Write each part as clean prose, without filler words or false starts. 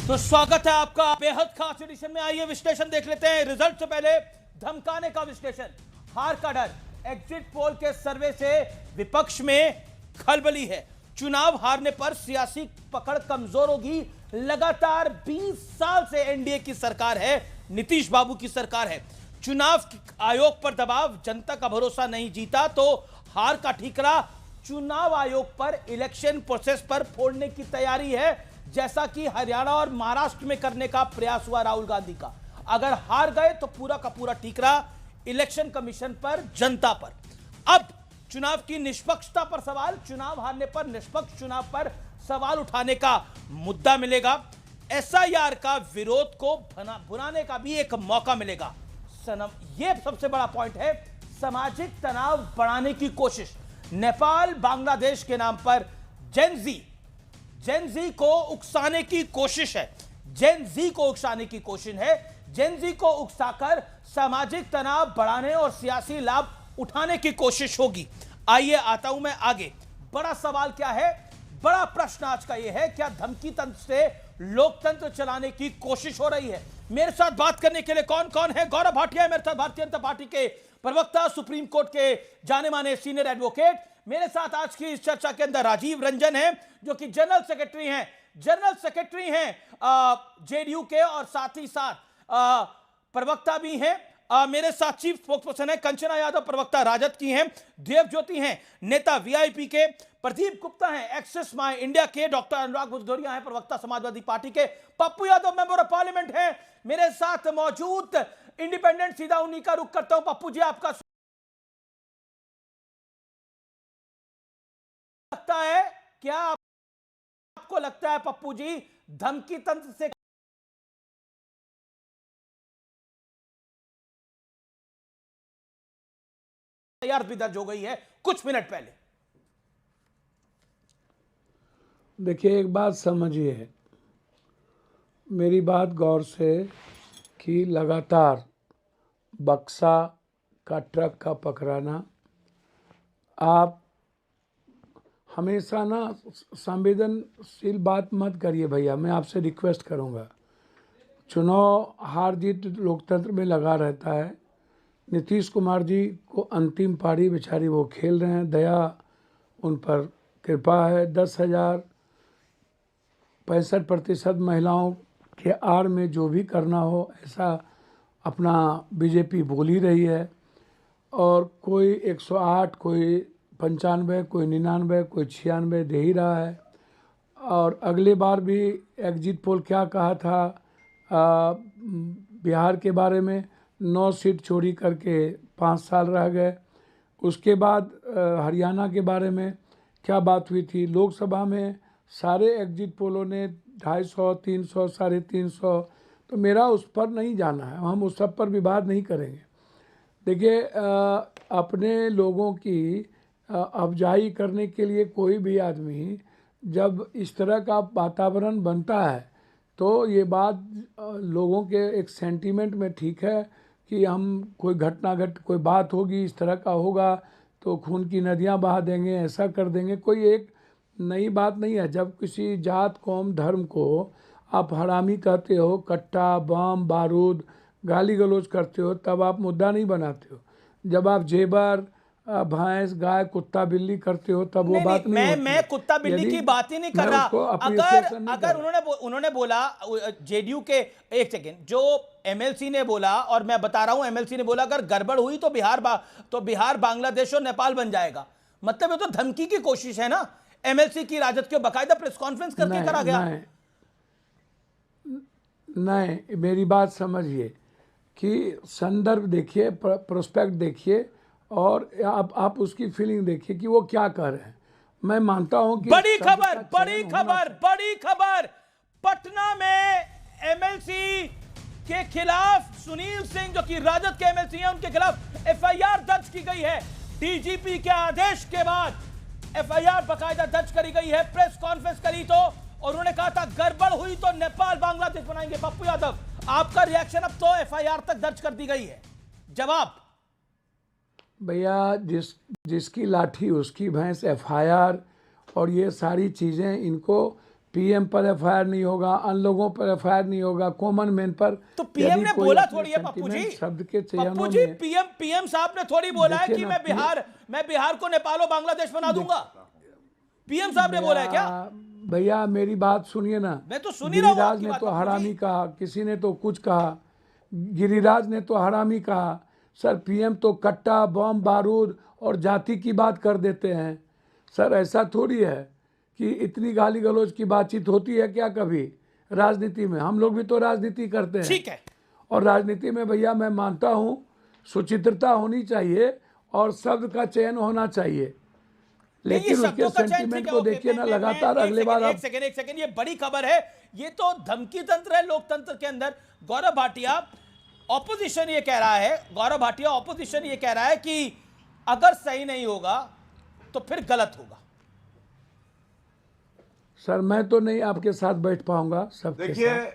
तो स्वागत है आपका बेहद खास एडिशन में। आइए विश्लेषण देख लेते हैं। रिजल्ट से पहले धमकाने का विश्लेषण। हार का डर, एग्जिट पोल के सर्वे से विपक्ष में खलबली है। चुनाव हारने पर सियासी पकड़ कमजोर होगी। लगातार 20 साल से एनडीए की सरकार है, नीतीश बाबू की सरकार है। चुनाव आयोग पर दबाव, जनता का भरोसा नहीं जीता तो हार का ठीकरा चुनाव आयोग पर, इलेक्शन प्रोसेस पर फोड़ने की तैयारी है, जैसा कि हरियाणा और महाराष्ट्र में करने का प्रयास हुआ राहुल गांधी का। अगर हार गए तो पूरा का पूरा ठीकरा इलेक्शन कमीशन पर, जनता पर। अब चुनाव की निष्पक्षता पर सवाल, चुनाव हारने पर निष्पक्ष चुनाव पर सवाल उठाने का मुद्दा मिलेगा। एसआईआर का विरोध को भुनाने का भी एक मौका मिलेगा। यह सबसे बड़ा पॉइंट है। सामाजिक तनाव बढ़ाने की कोशिश, नेपाल बांग्लादेश के नाम पर जेन जी को उकसाने की कोशिश है। जेन जी को उकसाकर सामाजिक तनाव बढ़ाने और सियासी लाभ उठाने की कोशिश होगी। आइए आता हूं मैं आगे। बड़ा सवाल क्या है, बड़ा प्रश्न आज का यह है, क्या धमकी तंत्र से लोकतंत्र चलाने की कोशिश हो रही है? मेरे साथ बात करने के लिए कौन कौन है? गौरव भाटिया है मेरे साथ, भारतीय जनता पार्टी के प्रवक्ता, सुप्रीम कोर्ट के जाने माने सीनियर एडवोकेट। मेरे साथ आज की इस चर्चा के अंदर राजीव रंजन है, जो कि जनरल सेक्रेटरी हैं जेडीयू के, और साथ ही साथ प्रवक्ता भी हैं। मेरे साथ चीफ स्पोक्सपर्सन है कंचना यादव, प्रवक्ता राजद की हैं। देव ज्योति हैं, नेता वीआईपी के। प्रदीप गुप्ता हैं, एक्सेस माई इंडिया के। डॉक्टर अनुराग भदौरिया हैं, प्रवक्ता समाजवादी पार्टी के। Pappu Yadav member of parliament हैं मेरे साथ मौजूद। इंडिपेंडेंट, सीधा उन्हीं का रुख करता हूं। पप्पू जी, आपका लगता है, क्या आपको लगता है पप्पू जी, धमकी तंत्र से तैयार भी दर्ज हो गई है कुछ मिनट पहले? देखिए, एक बात समझिए, मेरी बात गौर से, कि लगातार बक्सा का ट्रक का पकड़ाना, आप हमेशा ना संवेदनशील बात मत करिए भैया, मैं आपसे रिक्वेस्ट करूंगा। चुनाव हार जीत लोकतंत्र में लगा रहता है। नीतीश कुमार जी को अंतिम पारी बेचारी वो खेल रहे हैं, दया उन पर कृपा है। 65% महिलाओं के आड़ में जो भी करना हो, ऐसा अपना बीजेपी बोल ही रही है। और कोई 108, कोई 95, कोई 99, कोई 96 दे ही रहा है। और अगले बार भी एग्जिट पोल क्या कहा था बिहार के बारे में, 9 सीट चोरी करके 5 साल रह गए। उसके बाद हरियाणा के बारे में क्या बात हुई थी? लोकसभा में सारे एग्जिट पोलों ने 250, 300, 350। तो मेरा उस पर नहीं जाना है, हम उस सब पर विवाद नहीं करेंगे। देखिए, अपने लोगों की अफजाई करने के लिए कोई भी आदमी जब इस तरह का वातावरण बनता है, तो ये बात लोगों के एक सेंटीमेंट में ठीक है कि हम कोई कोई बात होगी, इस तरह का होगा तो खून की नदियां बहा देंगे, ऐसा कर देंगे। कोई एक नई बात नहीं है। जब किसी जात, कौम, धर्म को आप हरामी कहते हो, कट्टा, बम, बारूद, गाली गलौज करते हो, तब आप मुद्दा नहीं बनाते हो। जब आप जेबर, भैंस, गाय, कुत्ता, बिल्ली करते हो, तब वो बात नहीं होती। मैं कुत्ता बिल्ली की बात ही नहीं कर रहा। अगर उन्होंने बोला जेडीयू के, एक सेकेंड, जो एमएलसी ने बोला, और मैं बता रहा हूं, एमएलसी ने बोला अगर गड़बड़ हुई तो बिहार बांग्लादेश और नेपाल बन जाएगा। मतलब ये तो धमकी की कोशिश है ना। एमएलसी की राजद के बाकायदा प्रेस कॉन्फ्रेंस करके करा गया। नहीं, मेरी बात समझिए कि संदर्भ देखिए, प्रोस्पेक्ट देखिए, और आप उसकी फीलिंग देखिए कि वो क्या कर रहे हैं। मैं मानता हूं कि बड़ी खबर, पटना में एमएलसी के खिलाफ, सुनील सिंह जो कि राजद के एमएलसी हैं, उनके खिलाफ एफआईआर दर्ज की गई है। डीजीपी के आदेश के बाद एफआईआर बाकायदा दर्ज करी गई है। प्रेस कॉन्फ्रेंस करी तो, और उन्होंने कहा था गड़बड़ हुई तो नेपाल बांग्लादेश बनाएंगे। पप्पू यादव, आपका रिएक्शन? अब तो एफआईआर तक दर्ज कर दी गई है, जवाब? भैया, जिसकी लाठी उसकी भैंस, एफआईआर और ये सारी चीज़ें, इनको पीएम पर एफआईआर नहीं होगा, अन लोगों पर एफआईआर नहीं होगा, कॉमन मैन पर। तो पीएम यदि ने कोई बोला अपने थोड़ी है पप्पू जी, sentiment शब्द के पप्पू चयनों जी में पीएम साहब ने थोड़ी बोला है देखिए कि ना, मैं बिहार को नेपाल और बांग्लादेश बना दूंगा। पीएम साहब ने बोला है क्या? भैया मेरी बात सुनिए ना। मैं तो सुन ही रहा हूं गिरिराज आपकी ने बात तो पप्पू हरामी जी। कहा, किसी ने तो कुछ कहा, गिरिराज ने तो हरामी कहा। सर पीएम तो कट्टा, बम, बारूद और जाति की बात कर देते हैं। सर ऐसा थोड़ी है कि इतनी गाली गलौज की बातचीत होती है क्या कभी राजनीति में? हम लोग भी तो राजनीति करते हैं। ठीक है, और राजनीति में भैया मैं मानता हूँ सुचित्रता होनी चाहिए और शब्द का चयन होना चाहिए, नहीं, ये लेकिन उसके शब्दों का चयन सेंटीमेंट ठीक है, को ओके, देखिए ना लगातार। एक अगले बार सेकंड, आप एक सेकंड, ये बड़ी खबर है। ये तो धमकी तंत्र है लोकतंत्र के अंदर। गौरव भाटिया ऑपोजिशन ये कह रहा है, गौरव भाटिया ऑपोजिशन ये कह रहा है कि अगर सही नहीं होगा तो फिर गलत होगा। सर मैं तो नहीं आपके साथ बैठ पाऊंगा सबके देखिए साथ।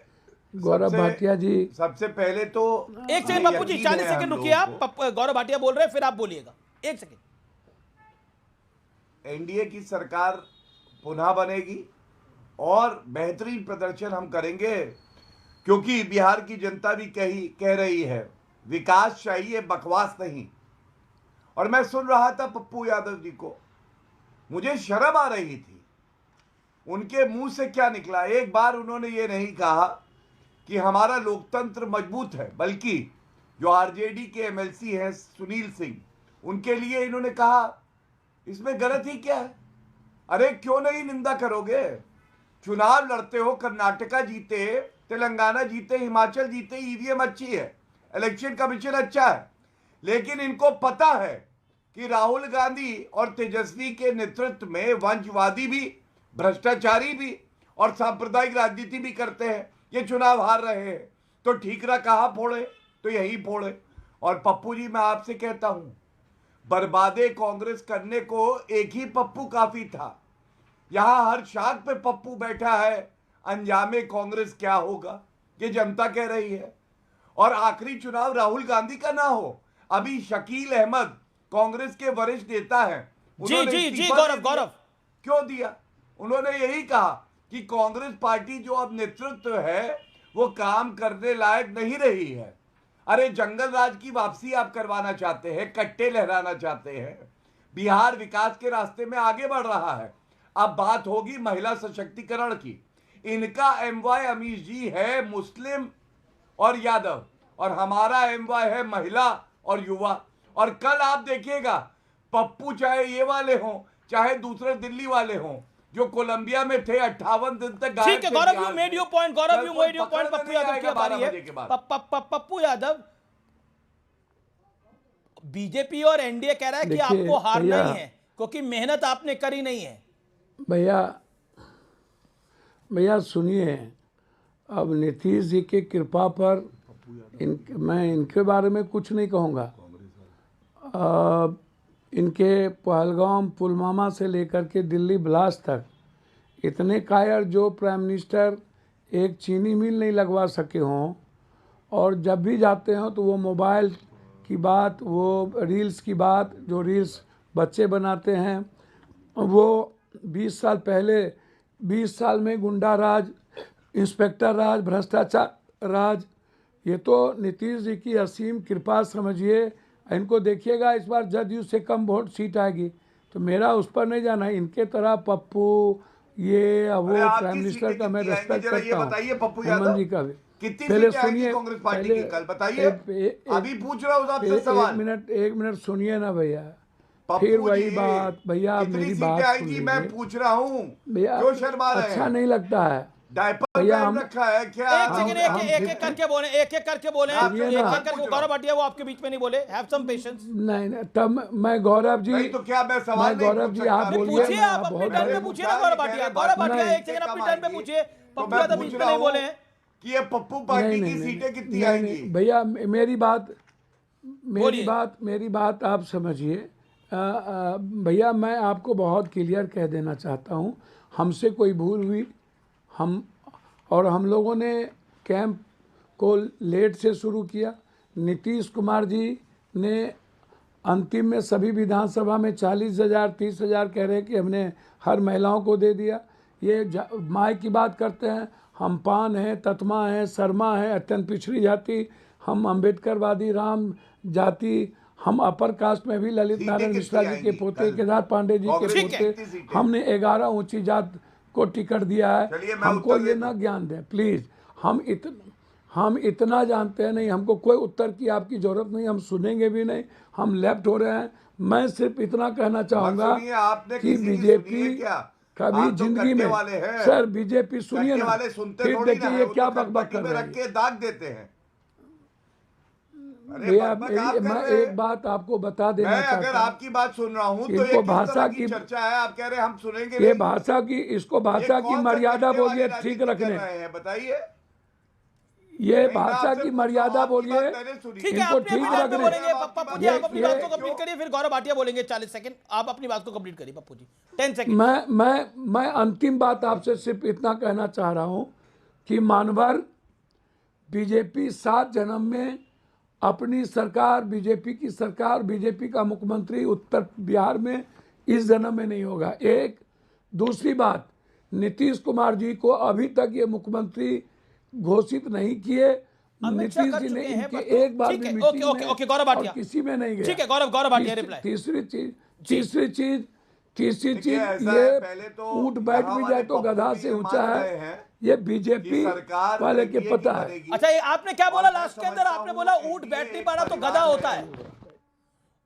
गौरव भाटिया जी, सबसे पहले तो एक सेकंड पप्पू जी, 40 सेकंड रुकिए आप। गौरव भाटिया बोल रहे हैं, फिर आप बोलिएगा। एक सेकंड। एनडीए की सरकार पुनः बनेगी और बेहतरीन प्रदर्शन हम करेंगे, क्योंकि बिहार की जनता भी कह रही है विकास चाहिए, बकवास नहीं। और मैं सुन रहा था पप्पू यादव जी को, मुझे शर्म आ रही थी। उनके मुंह से क्या निकला? एक बार उन्होंने ये नहीं कहा कि हमारा लोकतंत्र मजबूत है, बल्कि जो आरजेडी के एमएलसी हैं सुनील सिंह, उनके लिए इन्होंने कहा इसमें गलत ही क्या है? अरे क्यों नहीं निंदा करोगे? चुनाव लड़ते हो, कर्नाटका जीते, तेलंगाना जीते, हिमाचल जीते, ईवीएम अच्छी है, इलेक्शन कमीशन अच्छा है, लेकिन इनको पता है कि राहुल गांधी और तेजस्वी के नेतृत्व में वंशवादी भी, भ्रष्टाचारी भी और सांप्रदायिक राजनीति भी करते हैं। ये चुनाव हार रहे हैं, तो ठीकरा कहाँ फोड़े? तो यही फोड़े। और पप्पू जी मैं आपसे कहता हूं, बर्बादे कांग्रेस करने को एक ही पप्पू काफी था। यहां हर शाख पे पप्पू बैठा है, अंजामे कांग्रेस क्या होगा ये जनता कह रही है। और आखिरी चुनाव राहुल गांधी का ना हो। अभी शकील अहमद कांग्रेस के वरिष्ठ नेता हैं, जी जी जी, गौरव क्यों दिया? उन्होंने यही कहा कि कांग्रेस पार्टी जो अब नेतृत्व है वो काम करने लायक नहीं रही है। अरे जंगल राज की वापसी आप करवाना चाहते हैं, कट्टे लहराना चाहते हैं। बिहार विकास के रास्ते में आगे बढ़ रहा है। अब बात होगी महिला सशक्तिकरण की। इनका एमवाय अमीश जी है मुस्लिम और यादव, और हमारा एमवाय है महिला और युवा। और कल आप देखिएगा पप्पू, चाहे ये वाले हों चाहे दूसरे दिल्ली वाले हों, जो कोलंबिया में थे 58 दिन तक गायब थे। ठीक है Gaurav, you made your point, Pappu Yadav की बारी है। पप्पू यादव, बीजेपी और एनडीए कह रहा है कि आपको हार नहीं है क्योंकि मेहनत आपने करी नहीं है। भैया सुनिए, अब नीतीश जी की कृपा पर मैं इनके बारे में कुछ नहीं कहूँगा। इनके पहलगाम, पुलवामा से लेकर के दिल्ली ब्लास्ट तक इतने कायर जो प्राइम मिनिस्टर एक चीनी मिल नहीं लगवा सके हों, और जब भी जाते हो तो वो मोबाइल की बात, वो रील्स की बात, जो रील्स बच्चे बनाते हैं, वो 20 साल पहले, 20 साल में गुंडा राज, इंस्पेक्टर राज, भ्रष्टाचार राज, ये तो नीतीश जी की असीम कृपा समझिए। इनको देखिएगा इस बार जदयू से कम वोट सीट आएगी, तो मेरा उस पर नहीं जाना। इनके तरह पप्पू ये वो प्राइम मिनिस्टर का मैं रिस्पेक्ट करता हूँ, हेमंत जी का भी। पहले सुनिए, कल बताइए, अभी पूछ रहा हूँ आपसे सवाल। एक मिनट सुनिए ना भैया, फिर वही बात। भैया मेरी बात सुनिए, मैं पूछ रहा हूँ, क्यों शर्मा रहे हैं? अच्छा नहीं लगता है डायपर पहन रखा है क्या? एक सेकंड, एक करके बोले, एक करके बोले, गौरव भाटिया वो आपके बीच में नहीं बोले। Have some patience. नहीं, तब मैं गौरव जी, तो क्या मैं सवाल नहीं गौरव जी आप बोलिए, पूछिए, आप अपने टर्न पे पूछिए ना गौरव भाटिया। एक सेकंड अपने टर्न पे पूछिए। पप्पू यादव बीच में नहीं बोले हैं कि ये पप्पू पार्टी की सीटें कितनी आएंगी। भैया मेरी बात आप समझिए। भैया मैं आपको बहुत क्लियर कह देना चाहता हूँ, हमसे कोई भूल हुई, हम लोगों ने कैंप को लेट से शुरू किया। नीतीश कुमार जी ने अंतिम में सभी विधानसभा में 40,000 30,000 कह रहे कि हमने हर महिलाओं को दे दिया। ये माय की बात करते हैं, हम पान हैं, ततमा हैं, शर्मा हैं, अत्यंत पिछड़ी जाति, हम अम्बेडकरवादी, राम जाति, हम अपर कास्ट में भी ललित नारायण मिश्रा जी के पोते, केदार पांडे जी के पोते, हमने 11 ऊंची जात को टिकट दिया है। हमको ये ना ज्ञान दें प्लीज, हम इतना जानते हैं नहीं, हमको कोई उत्तर की आपकी जरूरत नहीं, हम सुनेंगे भी नहीं, हम लेफ्ट हो रहे हैं। मैं सिर्फ इतना कहना चाहूंगा कि बीजेपी कभी जिंदगी में, सर बीजेपी सुनिए ना, फिर देखिए ये क्या बकबक कर रहे हैं, दाग देते हैं। भैया मैं एक बात आपको बता देना चाहता हूं, अगर आपकी बात सुन रहा हूं तो इनको भाषा की चर्चा है, आप कह रहे हैं हम सुनेंगे, ये भाषा की, इसको भाषा की मर्यादा बोलिए, ठीक रखने, बताइए ये भाषा की मर्यादा बोलिए, ठीक है, इनको अपनी ठीक बात रखने। बोलेंगे पप्पू जी, आप अपनी बात को कंप्लीट करिए, फिर गौरव भाटिया बोलेंगे 40 सेकंड, आप अपनी बात को कंप्लीट करिए पप्पू जी, 10 सेकंड। मैं अंतिम बात आपसे सिर्फ इतना कहना चाह रहा हूं कि मानवर बीजेपी 7 जन्म में अपनी सरकार, बीजेपी की सरकार, बीजेपी का मुख्यमंत्री उत्तर बिहार में इस जन्म में नहीं होगा। एक दूसरी बात, नीतीश कुमार जी को अभी तक ये मुख्यमंत्री घोषित नहीं किए, नीतीश जी ने इनके एक बार भी मीटिंग में और किसी में नहीं गया। ठीक है गौरव भाटिया रिप्लाई। तीसरी चीज ये ऊंट बैठ भी जाए तो गधा से ऊंचा है, ये बीजेपी वाले के पता है। अच्छा, ये आपने क्या बोला लास्ट के अंदर? आपने बोला ऊंट बैठ नहीं पा रहा तो गधा होता है,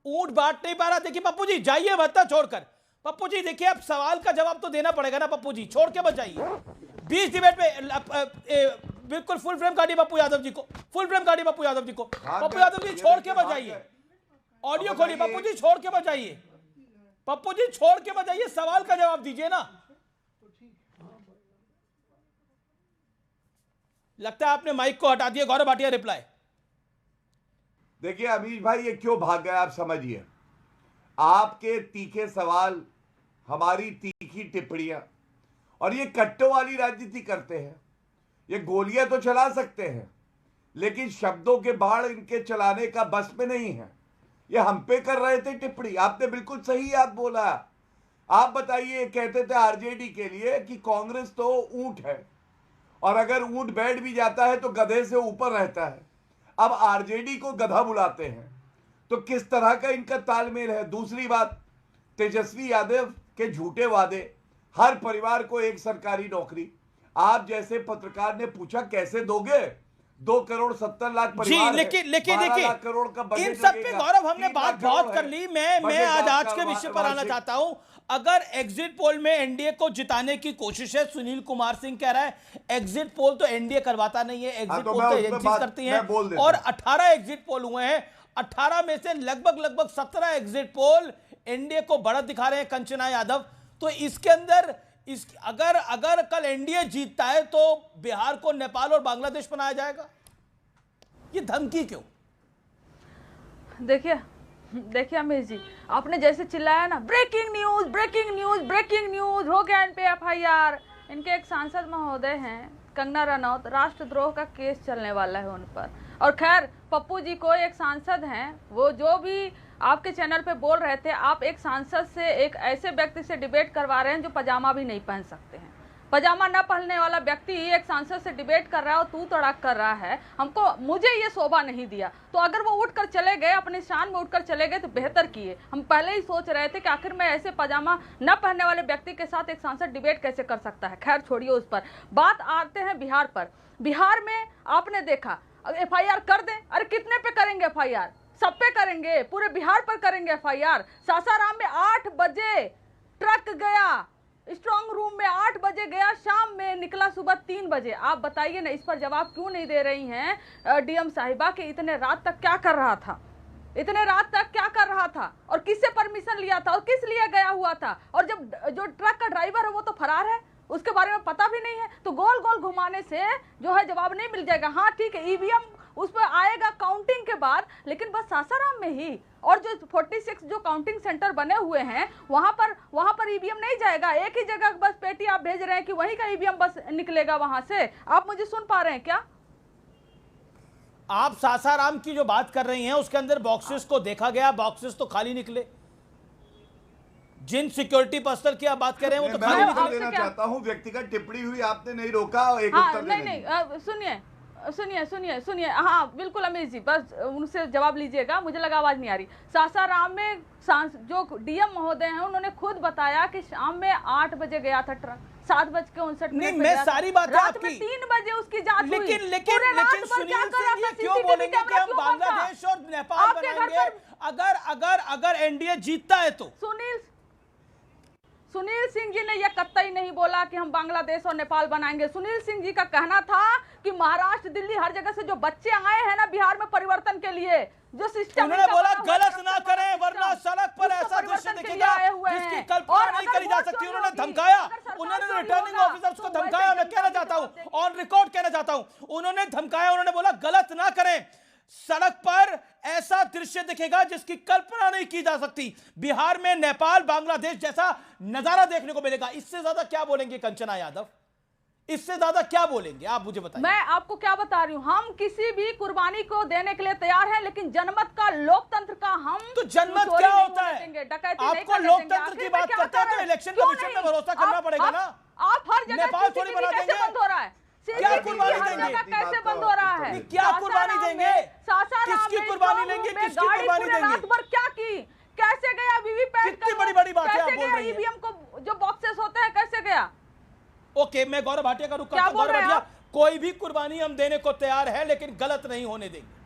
ऊंट बैठ नहीं पा रहा। देखिए पप्पू जी, जाइए भत्ता छोड़कर। पप्पू जी देखिए, अब सवाल का जवाब तो देना पड़ेगा ना पप्पू जी, छोड़ के मत जाइए। 20 डिबेट में बिल्कुल फुल फ्रेम काटिए पप्पू यादव जी को, फुल फ्रेम काटिए पप्पू यादव जी को। पप्पू यादव जी छोड़ के मत जाइए, ऑडियो खोलिए पप्पू जी, छोड़ के मत जाइए, पप्पू जी छोड़ के मत जाइए, सवाल का जवाब दीजिए ना। लगता है आपने माइक को हटा दिया। गौरव भाटिया रिप्लाई। देखिए अमीश भाई, ये क्यों भाग गए आप समझिए। आपके तीखे सवाल, हमारी तीखी टिप्पणियां, और ये कट्टों वाली राजनीति करते हैं। ये गोलियां तो चला सकते हैं, लेकिन शब्दों के बाढ़ इनके चलाने का बस में नहीं है। ये हम पे कर रहे थे टिप्पणी, आपने बिल्कुल सही आप बोला। आप बताइए, कहते थे आरजेडी के लिए कि कांग्रेस तो ऊंट है, और अगर ऊंट बैठ भी जाता है तो गधे से ऊपर रहता है। अब आरजेडी को गधा बुलाते हैं, तो किस तरह का इनका तालमेल है। दूसरी बात, तेजस्वी यादव के झूठे वादे, हर परिवार को एक सरकारी नौकरी। आप जैसे पत्रकार ने पूछा कैसे दोगे, 2,70,00,000 परिवार जी, लेकिन देखिए करोड़ का बजट इन सब पे गौरव हमने बात बहुत कर ली। मैं आज के विषय पर आना चाहता हूं। अगर एग्जिट पोल में एनडीए को जिताने की कोशिश है, सुनील कुमार सिंह कह रहा है एग्जिट पोल तो एनडीए करवाता नहीं है, एग्जिट पोल तो एजेंसीज करती हैं, और 18 एग्जिट पोल हुए हैं। 18 में से लगभग 17 एग्जिट पोल एनडीए को बढ़त दिखा रहे हैं कंचना यादव। तो इसके अंदर अगर कल एनडीए जीतता है तो बिहार को नेपाल और बांग्लादेश बनाया जाएगा। ये धमकी क्यों? देखिए अमीर जी, आपने जैसे चिल्लाया ना, breaking news breaking news breaking news, हो गया इन पे एफआईआर। इनके एक सांसद महोदय हैं कंगना रनौत, राष्ट्रद्रोह का केस चलने वाला है उन पर। और खैर पप्पू जी को एक सांसद हैं, वो जो भी आपके चैनल पे बोल रहे थे, आप एक सांसद से, एक ऐसे व्यक्ति से डिबेट करवा रहे हैं जो पजामा भी नहीं पहन सकते हैं। पजामा न पहनने वाला व्यक्ति एक सांसद से डिबेट कर रहा है और तू तड़ाक कर रहा है। मुझे ये शोभा नहीं दिया। तो अगर वो उठकर चले गए, अपने शान में उठकर चले गए तो बेहतर किए। हम पहले ही सोच रहे थे कि आखिर में ऐसे पजामा न पहनने वाले व्यक्ति के साथ एक सांसद डिबेट कैसे कर सकता है। खैर छोड़िए उस पर, बात आते हैं बिहार पर। बिहार में आपने देखा, एफआईआर कर दें, अरे कितने पे करेंगे एफआईआर? सब पे करेंगे, पूरे बिहार पर करेंगे एफआईआर। सासाराम में 8 बजे ट्रक गया, स्ट्रांग रूम में 8 बजे गया, शाम में निकला सुबह 3 बजे। आप बताइए ना, इस पर जवाब क्यों नहीं दे रही हैं डीएम साहिबा कि इतने रात तक क्या कर रहा था, इतने रात तक क्या कर रहा था, और किससे परमिशन लिया था, और किस लिए गया हुआ था। और जब जो ट्रक का ड्राइवर है वो तो फरार है, उसके बारे में पता भी नहीं है। तो गोल गोल घुमाने से जो है जवाब नहीं मिल जाएगा। हाँ ठीक है, ईवीएम उस पर आएगा काउंटिंग के बाद, लेकिन बस सासाराम में ही। और जो 46 जो काउंटिंग सेंटर बने हुए हैं वहां पर ईवीएम नहीं जाएगा। एक ही जगह बस पेटी आप भेज रहे हैं कि वहीं का ईवीएम बस निकलेगा वहां से। आप मुझे सुन पा रहे हैं क्या? आप सासाराम की जो बात कर रही हैं उसके अंदर बॉक्सेस को देखा गया, बॉक्सेस तो खाली निकले। जिन सिक्योरिटी पर्सनल की आप बात कर रहे हैं वो तो मैं खाली उत्तर निकले। देना चाहता हूं, व्यक्तिगत टिप्पणी हुई, आपने नहीं रोका, एक हाँ उत्तर नहीं देने नहीं दीजिए। सुनिए सुनिए सुनिए सुनिए, हाँ बिल्कुल अमीर जी, बस उनसे जवाब लीजिएगा, मुझे लगा आवाज नहीं आ रही। सासाराम में जो डीएम महोदय हैं उन्होंने खुद बताया कि शाम में 8 बजे गया था ट्रक, 7:59 नहीं, मैं सारी बातें रात में आपकी 3 बजे उसकी जांच हुई। लेकिन पूरे रात लेकिन भर क्या सुनील कर रहा सिंह था? ये क्यों CCTV बोलेंगे कि कैमरा हम क्यों बंद था? बांग्लादेश और नेपाल आपके घर बनाएंगे पर- अगर एनडीए जीतता है तो? सुनील सिंह जी ने यह कतई नहीं बोला कि हम बांग्लादेश और नेपाल बनाएंगे। सुनील सिंह जी का कहना था कि महाराष्ट्र, दिल्ली, हर जगह से जो बच्चे आए हैं ना बिहार में परिवर्तन के लिए, जो सिस्टम उन्होंने बोला गलत ना करें वरना सड़क पर ऐसा दृश्य दिखेगा जिसकी कल्पना नहीं करी जा सकती। उन्होंने धमकाया, उन्होंने रिटर्निंग ऑफिसर्स को धमकाया। मैं कहना चाहता हूं, ऑन रिकॉर्ड कहना चाहता हूं, उन्होंने धमकाया, उन्होंने बोला गलत ना करें, सड़क पर ऐसा दृश्य दिखेगा जिसकी कल्पना नहीं की जा सकती। बिहार में नेपाल बांग्लादेश जैसा नजारा देखने को मिलेगा। इससे ज्यादा क्या बोलेंगे कंचना यादव? इससे ज्यादा क्या बोलेंगे आप मुझे बताइए। मैं आपको क्या बता रही हूँ, हम किसी भी कुर्बानी को देने के लिए तैयार हैं, लेकिन जनमत का, लोकतंत्र का हम तो जनमत चोरी क्या नहीं होता होने है? देंगे, डकैती नहीं आपको करने लोकतंत्र देंगे। की आखिर बात में क्या करते हैं कर तो रहे हैं? इलेक्शन क्यों कमीशन में नहीं? भरोसा करना पड़ेगा ना। आप हर जगह नेपाल थोड़ी CCTV बना कैसे देंगे? बंद हो रहा है? क्या CCTV कुर्बानी हर देंगे? जगह कैसे बंद हो रहा है? नहीं, क्या कुर्बानी देंगे? किसकी कुर्बानी लेंगे? किसकी कुर्बानी देंगे? रात भर क्या की? कैसे गया वीवीपैट? कितनी बड़ी-बड़ी बातें आप बोल रही हैं। ईवीएम को जो बॉक्सेस होते हैं कैसे गया? ओके, मैं गौरव भाटिया का रुख क्या करता हूं। बोल गौरव रहे हैं भाटिया, आप? कोई भी कुर्बानी हम देने को तैयार है लेकिन गलत नहीं होने देंगे।